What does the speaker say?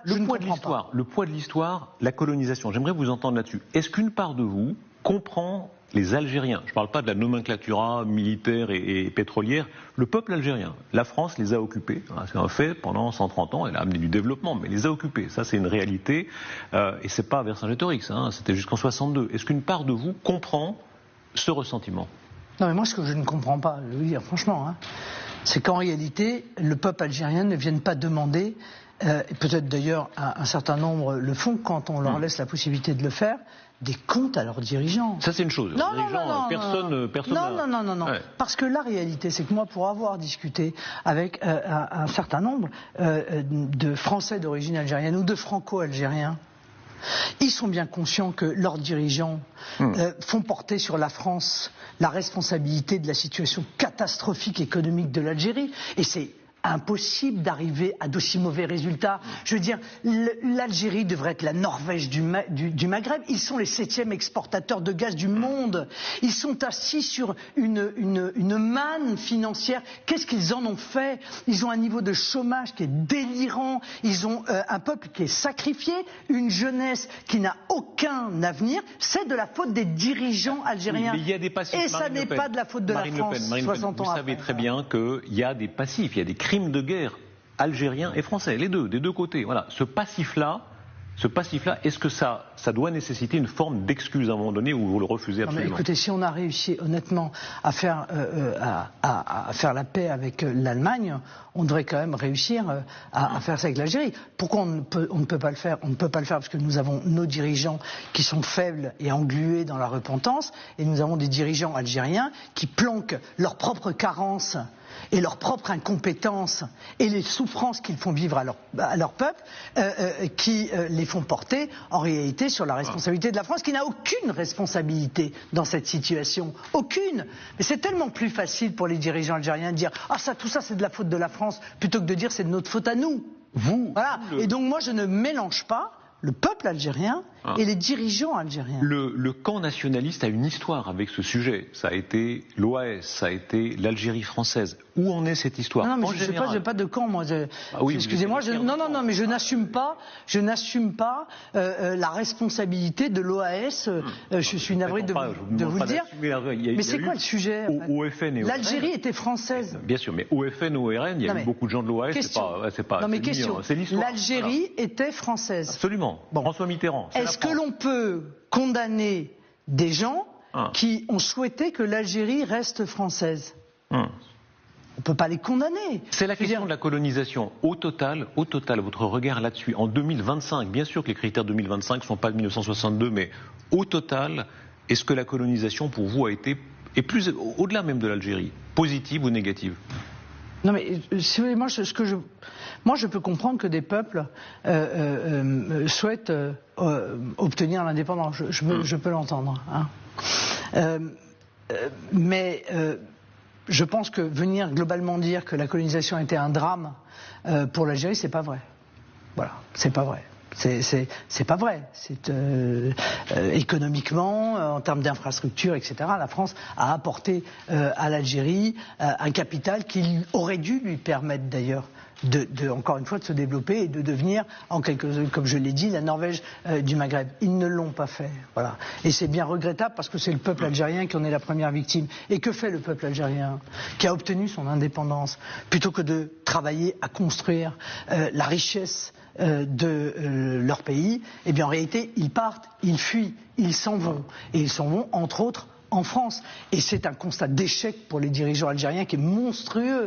Le poids de l'histoire, la colonisation, j'aimerais vous entendre là-dessus. Est-ce qu'une part de vous comprend les Algériens? Je ne parle pas de la nomenclatura militaire et pétrolière. Le peuple algérien, la France les a occupés. C'est un fait, pendant 130 ans, elle a amené du développement, mais les a occupés. Ça, c'est une réalité. Et c'est pas Vercingétorix, c'était jusqu'en 62. Est-ce qu'une part de vous comprend ce ressentiment? Non, mais moi, ce que je ne comprends pas, je veux dire franchement, c'est qu'en réalité, le peuple algérien ne vienne pas demander, et peut-être d'ailleurs un certain nombre le font quand on leur laisse la possibilité de le faire, des comptes à leurs dirigeants. Ça, c'est une chose. Personne. Non. Ouais. Parce que la réalité, c'est que moi, pour avoir discuté avec un certain nombre de Français d'origine algérienne ou de Franco-algériens, ils sont bien conscients que leurs dirigeants font porter sur la France la responsabilité de la situation catastrophique économique de l'Algérie. Et c'est impossible d'arriver à d'aussi mauvais résultats. Je veux dire, l'Algérie devrait être la Norvège du Maghreb. Ils sont les 7e exportateurs de gaz du monde. Ils sont assis sur une manne financière. Qu'est-ce qu'ils en ont fait? Ils ont un niveau de chômage qui est délirant. Ils ont un peuple qui est sacrifié, une jeunesse qui n'a aucun avenir. C'est de la faute des dirigeants algériens. Oui, mais il y a des passifs. Et ça n'est pas de la faute de la France, 60 ans après. Vous savez très bien qu'il y a des passifs, il y a des crimes de guerre algériens et français, les deux, des deux côtés. Voilà, ce passif-là, est-ce que ça doit nécessiter une forme d'excuse à un moment donné ou vous le refusez absolument? Non, mais écoutez, si on a réussi honnêtement à faire la paix avec l'Allemagne, on devrait quand même réussir à faire ça avec l'Algérie. Pourquoi on ne peut pas le faire? On ne peut pas le faire parce que nous avons nos dirigeants qui sont faibles et englués dans la repentance, et nous avons des dirigeants algériens qui planquent leurs propres carences et leur propre incompétence et les souffrances qu'ils font vivre à leur peuple, qui les font porter en réalité sur la responsabilité de la France, qui n'a aucune responsabilité dans cette situation. Aucune. Mais c'est tellement plus facile pour les dirigeants algériens de dire « Ah, tout ça c'est de la faute de la France » plutôt que de dire « c'est de notre faute à nous ». Voilà. Et donc moi je ne mélange pas le peuple algérien et les dirigeants algériens. Le camp nationaliste a une histoire avec ce sujet. Ça a été l'OAS, ça a été l'Algérie française. Où en est cette histoire? Non, mais je n'ai pas de camp, moi. Excusez-moi, non, mais je n'assume pas la responsabilité de l'OAS. Je suis navré de vous le dire. Mais c'est quoi le sujet? L'Algérie était française. Bien sûr, mais OFN, ORN, il y a eu beaucoup de gens de l'OAS. C'est pas. Non, mais question. L'Algérie était française. Absolument. François Mitterrand. Est-ce que l'on peut condamner des gens qui ont souhaité que l'Algérie reste française? On ne peut pas les condamner. C'est la question de la colonisation. Au total, votre regard là-dessus, en 2025, bien sûr que les critères 2025 ne sont pas de 1962, mais au total, est-ce que la colonisation pour vous est plus, au-delà même de l'Algérie, positive ou négative? Non mais si vous voulez, moi je peux comprendre que des peuples souhaitent obtenir l'indépendance. Je peux l'entendre. Mais je pense que venir globalement dire que la colonisation était un drame pour l'Algérie, c'est pas vrai. Voilà, c'est pas vrai. C'est pas vrai. Économiquement, en termes d'infrastructures, etc., la France a apporté à l'Algérie un capital qui aurait dû lui permettre d'ailleurs encore une fois de se développer et de devenir, comme je l'ai dit, la Norvège du Maghreb. Ils ne l'ont pas fait. Voilà. Et c'est bien regrettable parce que c'est le peuple algérien qui en est la première victime. Et que fait le peuple algérien qui a obtenu son indépendance? Plutôt que de travailler à construire la richesse de leur pays, eh bien en réalité ils partent, ils fuient, ils s'en vont. Et ils s'en vont entre autres en France. Et c'est un constat d'échec pour les dirigeants algériens qui est monstrueux.